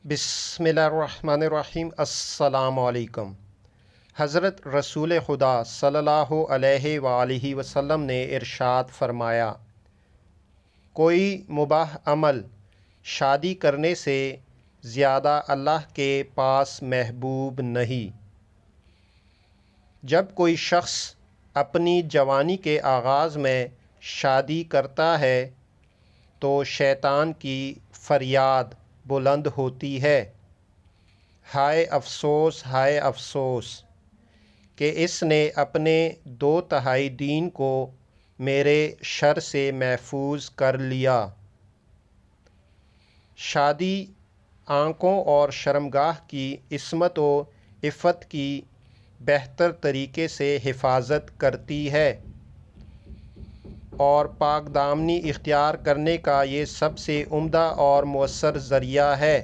بسم اللہ الرحمن الرحیم۔ السلام علیکم۔ حضرت رسول خدا صلی اللہ علیہ وآلہ وسلم نے ارشاد فرمایا، کوئی مباح عمل شادی کرنے سے زیادہ اللہ کے پاس محبوب نہیں۔ جب کوئی شخص اپنی جوانی کے آغاز میں شادی کرتا ہے تو شیطان کی فریاد بلند ہوتی ہے، ہائے افسوس ہائے افسوس کہ اس نے اپنے 2/3 دین کو میرے شر سے محفوظ کر لیا۔ شادی آنکھوں اور شرمگاہ کی عصمت و عفت کی بہتر طریقے سے حفاظت کرتی ہے، اور پاک دامنی اختیار کرنے کا یہ سب سے عمدہ اور مؤثر ذریعہ ہے۔